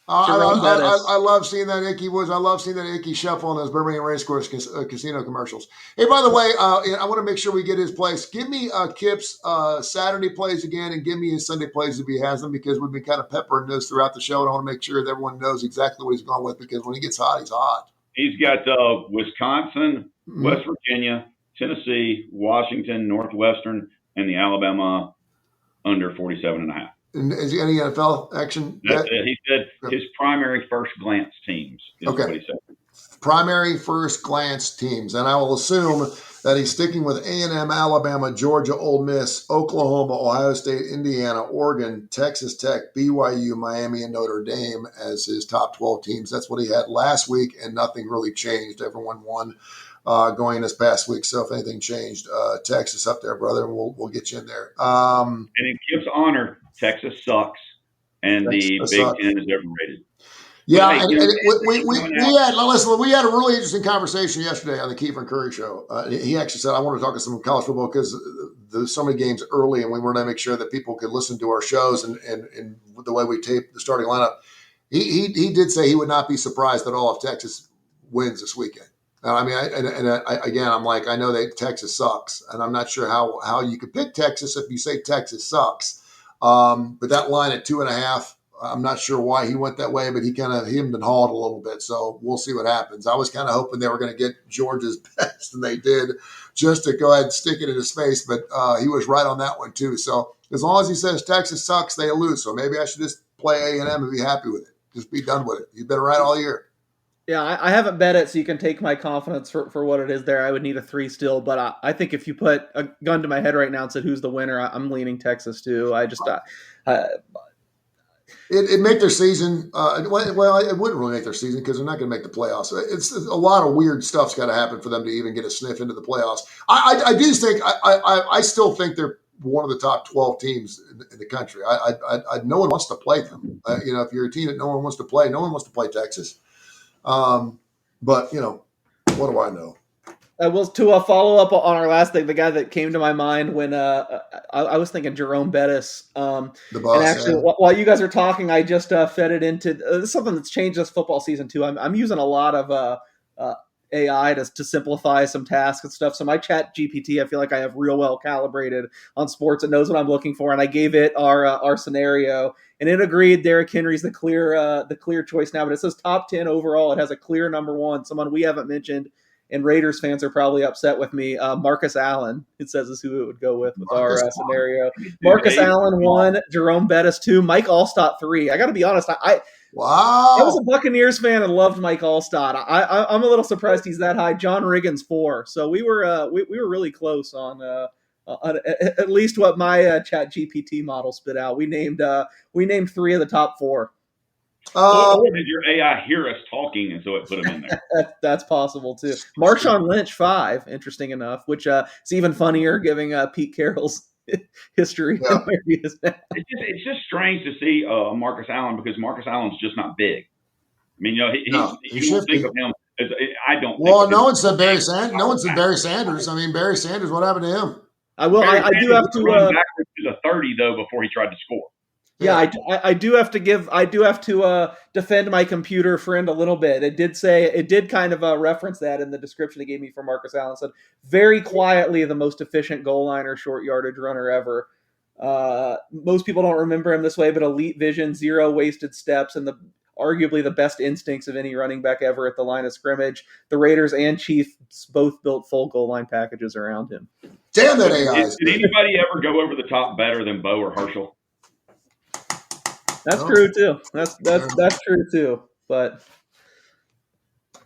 I love seeing that Ickey Woods. I love seeing that Ickey shuffle on those Birmingham racecourse casino commercials. Hey, by the way, I want to make sure we get his plays. Give me Kip's Saturday plays again, and give me his Sunday plays if he has them, because we've been kind of peppering those throughout the show, and I want to make sure that everyone knows exactly what he's going with, because when he gets hot, he's hot.
He's got Wisconsin, West Virginia, Tennessee, Washington, Northwestern, and the Alabama under 47.5.
And is there any NFL action?
That's it. He said his primary first glance teams is what he said.
Primary first glance teams. And I will assume that he's sticking with A&M, Alabama, Georgia, Ole Miss, Oklahoma, Ohio State, Indiana, Oregon, Texas Tech, BYU, Miami, and Notre Dame as his top 12 teams. That's what he had last week, and nothing really changed. Everyone won going this past week. So if anything changed, Texas up there, brother, and we'll get you in there.
And in Kip's honor, Texas sucks, and the Big Ten is overrated.
Yeah, and we had a really interesting conversation yesterday on the Keefer and Kurre show. He actually said, I want to talk to some college football because there's so many games early, and we wanted to make sure that people could listen to our shows and the way we tape the starting lineup. He did say he would not be surprised at all if Texas wins this weekend. I mean, I'm like, I know that Texas sucks, and I'm not sure how you could pick Texas if you say Texas sucks. But that line at 2.5, I'm not sure why he went that way, but he hemmed and hawed a little bit. So we'll see what happens. I was kind of hoping they were going to get Georgia's best, and they did, just to go ahead and stick it into space. But he was right on that one too. So as long as he says Texas sucks, they lose. So maybe I should just play A&M and be happy with it. Just be done with it. You've been right all year.
Yeah, I haven't bet it, so you can take my confidence for what it is there. I would need a 3 still, but I think if you put a gun to my head right now and said who's the winner, I'm leaning Texas too.
It'd make their season. Well, it wouldn't really make their season because they're not going to make the playoffs. It's a lot of weird stuff's got to happen for them to even get a sniff into the playoffs. I do think I still think they're one of the top 12 teams in the country. No one wants to play them. If you're a team that no one wants to play, no one wants to play Texas. But what do I know?
To follow up on our last thing, the guy that came to my mind when I was thinking Jerome Bettis.
The boss.
And actually, while you guys are talking, I just fed it into something that's changed this football season too. I'm using a lot of AI to simplify some tasks and stuff. So my Chat GPT, I feel like I have real well calibrated on sports. It knows what I'm looking for, and I gave it our scenario, and it agreed Derrick Henry's the clear choice now. But it says top 10 overall. It has a clear number 1, someone we haven't mentioned. And Raiders fans are probably upset with me. Marcus Allen, it says, is who it would go with our scenario. Marcus Allen 1, Jerome Bettis 2, Mike Allstott 3. I got to be honest, I was a Buccaneers fan and loved Mike Allstott. I'm a little surprised he's that high. John Riggins 4. So we were really close on at least what my Chat GPT model spit out. We named 3 of the top 4.
Or did your AI hear us talking, and so it put them in there?
That's possible too. Marshawn Lynch 5, interesting enough, which is even funnier, giving Pete Carroll's history.
Yeah.
It's just strange to see Marcus Allen, because Marcus Allen's just not big. I mean, you don't think of him. I don't.
Well, no one said Barry Sanders. No one said Barry Sanders. I mean, Barry Sanders. What happened to him?
I do have to.
Backwards to the 30 though before he tried to score.
Yeah, I do have to defend my computer friend a little bit. It did kind of reference that in the description it gave me for Marcus Allen. It said very quietly the most efficient goal line or short yardage runner ever. Most people don't remember him this way, but elite vision, 0 wasted steps, and arguably the best instincts of any running back ever at the line of scrimmage. The Raiders and Chiefs both built full goal line packages around him.
Damn that AI!
Did anybody ever go over the top better than Bo or Herschel?
That's true too. That's true too. But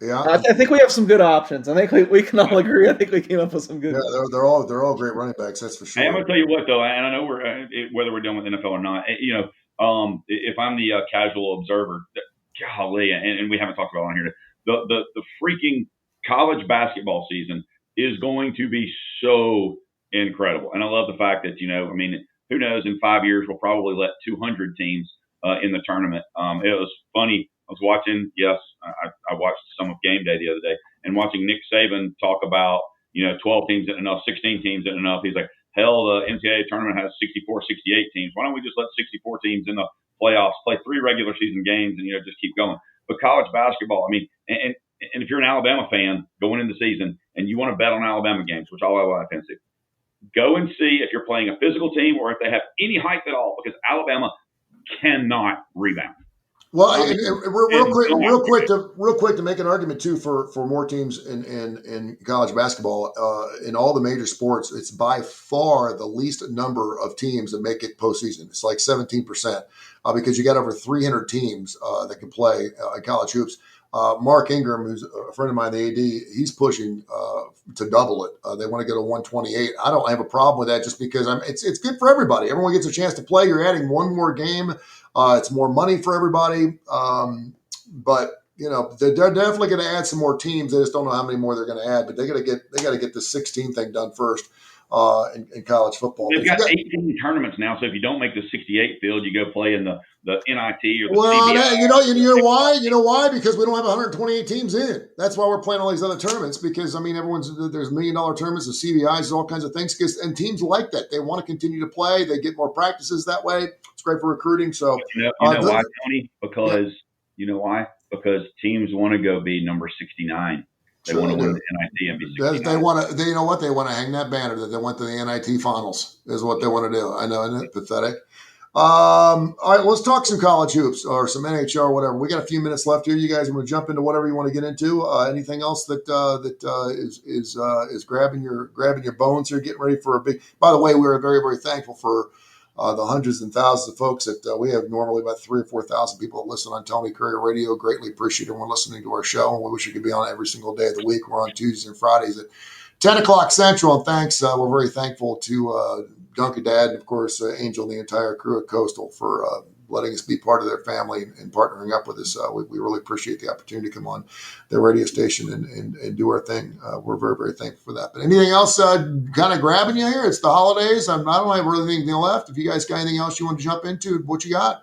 yeah,
I think we have some good options. I think we can all agree. I think we came up with some good.
Yeah, they're all great running backs. That's for sure.
Hey, I'm gonna tell you what though, and I know whether we're done with NFL or not. If I'm the casual observer, golly, and we haven't talked about it on here. The freaking college basketball season is going to be so incredible, and I love the fact that who knows, in 5 years we'll probably let 200 teams in the tournament. It was funny. I was watching, I watched some of Game Day the other day, and watching Nick Saban talk about, 12 teams isn't enough, 16 teams isn't enough. He's like, hell, the NCAA tournament has 64, 68 teams. Why don't we just let 64 teams in the playoffs, play 3 regular season games, and, just keep going. But college basketball, and if you're an Alabama fan going into the season and you want to bet on Alabama games, which all Alabama fans do, go and see if you're playing a physical team or if they have any height at all, because Alabama cannot rebound.
Well, real quick to make an argument too for more teams in college basketball in all the major sports, it's by far the least number of teams that make it postseason. It's like 17%, because you got over 300 teams that can play college hoops. Mark Ingram, who's a friend of mine, the AD, he's pushing to double it. They want to go to 128. I don't have a problem with that, just because it's good for everybody. Everyone gets a chance to play. You're adding one more game. It's more money for everybody. But they're definitely going to add some more teams. They just don't know how many more they're going to add. But they got to get the 16 thing done first in college football.
They've got 18 tournaments now, so if you don't make the 68 field, you go play in the NIT or the
CBI. You know why? Because we don't have 128 teams in. That's why we're playing all these other tournaments, because there's $1 million tournaments, the CBIs, all kinds of things. And teams like that. They want to continue to play. They get more practices that way. It's great for recruiting. So
you know why, Tony? Because you know why? Because teams want to go be number 69. They want to win the NIT and be 69.
They want to. You know what? They want to hang that banner that they went to the NIT finals. Is what they want to do. I know, isn't it pathetic? All right, let's talk some college hoops or some NHL or whatever. We got a few minutes left here. You guys want to jump into whatever you want to get into? Anything else that is grabbing your bones here? Getting ready for a big. By the way, we're very very thankful for the hundreds and thousands of folks that we have normally about 3,000 or 4,000 people that listen on Tony Kurre Radio. Greatly appreciate everyone listening to our show, and we wish you could be on every single day of the week. We're on Tuesdays and Fridays at 10 o'clock Central. And thanks. We're very thankful to Duncan Dad and, of course, Angel and the entire crew at Coastal for letting us be part of their family and partnering up with us. We really appreciate the opportunity to come on their radio station and do our thing. We're very, very thankful for that. But anything else kind of grabbing you here? It's the holidays. I don't have really anything left. If you guys got anything else you want to jump into, what you got?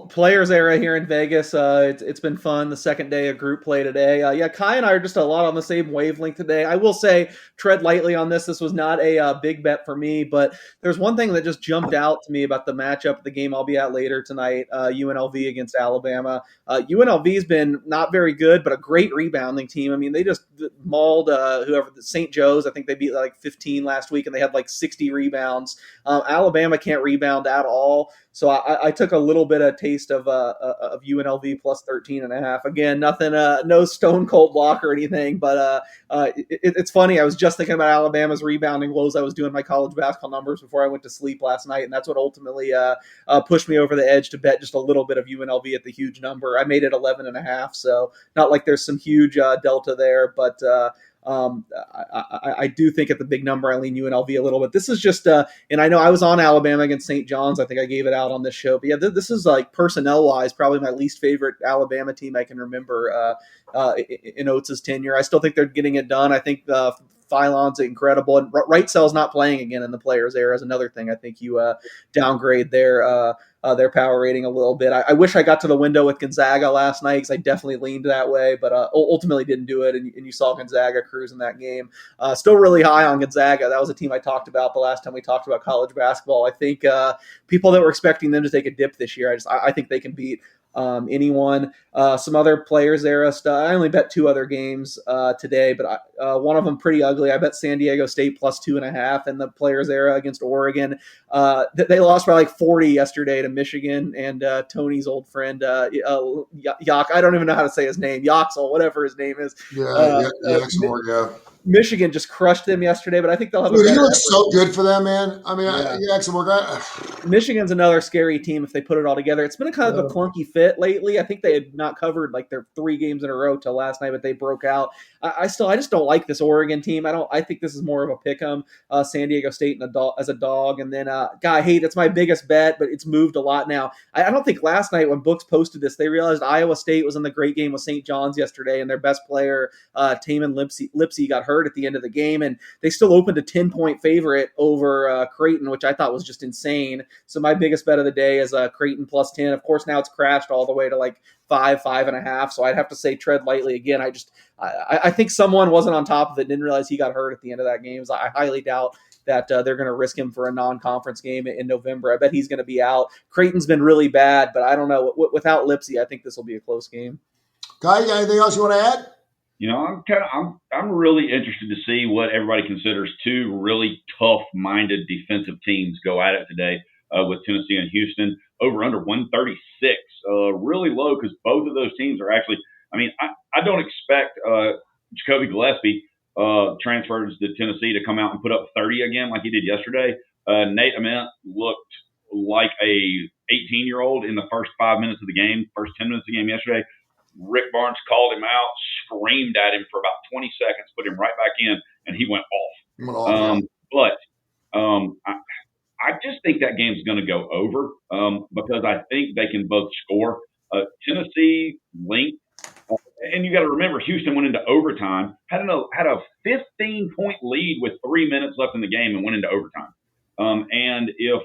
Players era here in Vegas. It's been fun. The second day of group play today. Kai and I are just a lot on the same wavelength today. I will say, tread lightly on this. This was not a big bet for me, but there's one thing that just jumped out to me about the matchup, the game I'll be at later tonight, UNLV against Alabama. UNLV's been not very good, but a great rebounding team. I mean, they just mauled whoever, St. Joe's. I think they beat like 15 last week, and they had like 60 rebounds. Alabama can't rebound at all. So I took a little bit of taste of UNLV plus 13.5. Again, nothing, no stone cold lock or anything, but it's funny. I was just thinking about Alabama's rebounding woes. I was doing my college basketball numbers before I went to sleep last night, and that's what ultimately pushed me over the edge to bet just a little bit of UNLV at the huge number. I made it 11.5, so not like there's some huge delta there, but I do think at the big number I lean UNLV a little bit. This is just, and I know I was on Alabama against St. John's. I think I gave it out on this show. But yeah, this is like personnel wise, probably my least favorite Alabama team I can remember in Oates' tenure. I still think they're getting it done. I think Phylon's incredible, and Wrightsell's not playing again in the players era is another thing. I think you downgrade their power rating a little bit. I wish I got to the window with Gonzaga last night because I definitely leaned that way, but ultimately didn't do it. And you saw Gonzaga cruise in that game. Still really high on Gonzaga. That was a team I talked about the last time we talked about college basketball. I think people that were expecting them to take a dip this year, I think they can beat anyone. Some other players era stuff. I only bet 2 other games today, but one of them pretty ugly. I bet San Diego State plus 2.5 in the players era against Oregon. They lost by like 40 yesterday to Michigan, and Tony's old friend Yak. I don't even know how to say his name. Yaxel, whatever his name is.
Yeah.
Michigan just crushed them yesterday, but I think they'll have.
Dude, he looks so good for them, man. I mean,
Michigan's another scary team if they put it all together. It's been a kind of a clunky fit lately. I think they had not covered like their 3 games in a row till last night, but they broke out. I just don't like this Oregon team. I think this is more of a pick 'em. San Diego State as a dog, and then it's my biggest bet, but it's moved a lot now. I don't think last night when Books posted this, they realized Iowa State was in the great game with St. John's yesterday, and their best player Taman Lipsey got hurt at the end of the game, and they still opened a 10-point favorite over Creighton, which I thought was just insane. So my biggest bet of the day is Creighton plus 10. Of course, now it's crashed all the way to like 5.5. So I'd have to say tread lightly again. I think someone wasn't on top of it, didn't realize he got hurt at the end of that game. So I highly doubt that they're going to risk him for a non-conference game in November. I bet he's going to be out. Creighton's been really bad, but I don't know. Without Lipsey, I think this will be a close game.
Guy, you got anything else you want to add?
I'm really interested to see what everybody considers 2 really tough-minded defensive teams go at it today with Tennessee and Houston. Over under 136, really low because both of those teams are actually. I mean, I don't expect Jacoby Gillespie transfers to Tennessee to come out and put up 30 again like he did yesterday. Nate Ament looked like a 18-year-old in the first 5 minutes of the game, first 10 minutes of the game yesterday. Rick Barnes called him out, screamed at him for about 20 seconds, put him right back in, and he went off. I just think that game's going to go over because I think they can both score. Tennessee linked, and you got to remember Houston went into overtime, had a 15-point lead with 3 minutes left in the game, and went into overtime. And if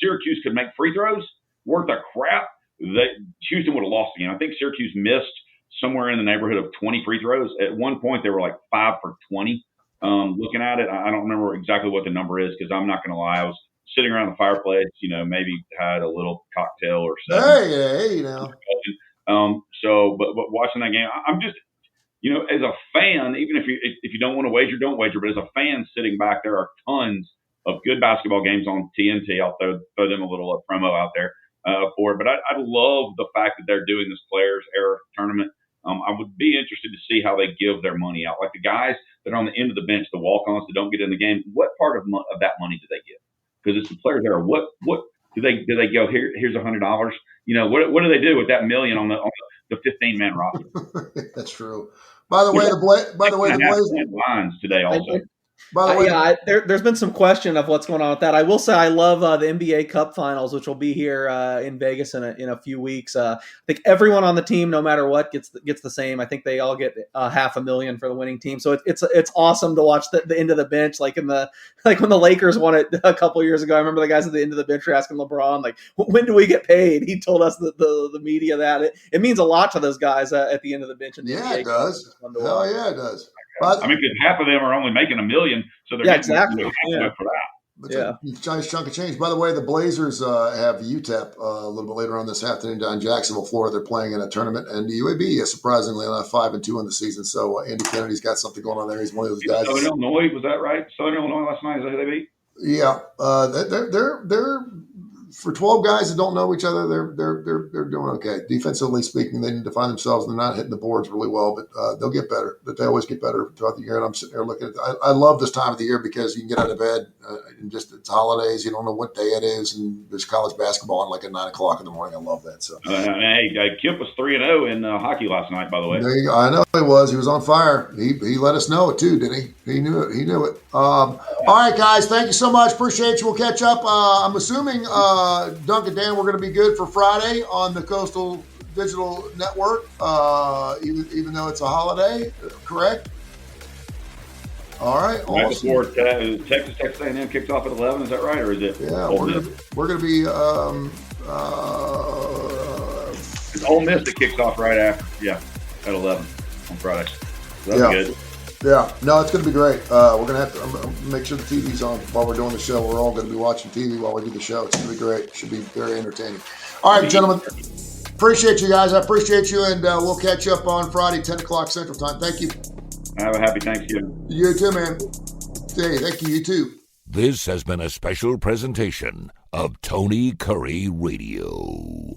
Syracuse could make free throws worth a crap, Houston would have lost the game. I think Syracuse missed somewhere in the neighborhood of 20 free throws. At one point, they were like 5 for 20. Looking at it, I don't remember exactly what the number is because I'm not going to lie. I was sitting around the fireplace, maybe had a little cocktail or something.
Hey,
but watching that game, I'm just, as a fan, even if you don't want to wager, don't wager. But as a fan sitting back, there are tons of good basketball games on TNT. I'll throw them a little promo out there for it. But I love the fact that they're doing this Players Era tournament. I would be interested to see how they give their money out. Like the guys that are on the end of the bench, the walk-ons that don't get in the game, what part of that money do they get? Because it's the Players Era. What do they go? Here's $100. You know, what do they do with that million on the 15-man roster?
That's true. By the way, the Blazers
lines today also.
By the way,
there's been some question of what's going on with that. I will say I love the NBA Cup Finals, which will be here in Vegas in a few weeks. I think everyone on the team, no matter what, gets the same. I think they all get $500,000 for the winning team. So it's awesome to watch the end of the bench, like when the Lakers won it a couple years ago. I remember the guys at the end of the bench were asking LeBron, like, when do we get paid? He told us the media that it means a lot to those guys at the end of the bench.
Yeah, it does. Hell yeah, it does.
I mean, because half of them are only making $1 million, so they're getting
exactly
for that.
It's a nice chunk of change. By the way, the Blazers have UTEP a little bit later on this afternoon down in Jacksonville, Florida. They're playing in a tournament, and the UAB is surprisingly enough 5-2 in the season. So Andy Kennedy's got something going on there. He's one of those guys.
Southern Illinois, was that right? Southern Illinois last night, is that who they beat?
Yeah, they're for 12 guys that don't know each other, they're doing okay. Defensively speaking, they need to find themselves. They're not hitting the boards really well, but they'll get better. But they always get better throughout the year. And I'm sitting there looking at I love this time of the year because you can get out of bed and just it's holidays. You don't know what day it is, and there's college basketball on like at 9 o'clock in the morning. I love that. So
hey, Kip was 3-0 in hockey last night. By the way,
there you go. I know he was. He was on fire. He let us know it too, didn't he? He knew it. He knew it. All right, guys. Thank you so much. Appreciate you. We'll catch up. I'm assuming Duncan Dan, we're going to be good for Friday on the Coastal Digital Network, even though it's a holiday, correct? All right.
Right before Texas A&M kicks off at 11, is that right, or is it?
Yeah, we're going to be.
It's Ole Miss that kicks off right after. Yeah, at 11 on Friday. So that'll be good.
Yeah, no, it's going to be great. We're going to have to make sure the TV's on while we're doing the show. We're all going to be watching TV while we do the show. It's going to be great. It should be very entertaining. All right, gentlemen. Appreciate you guys. I appreciate you, and we'll catch up on Friday, 10 o'clock Central Time. Thank you.
Have a happy Thanksgiving.
You too, man. Hey, thank you. You too.
This has been a special presentation of Tony Curry Radio.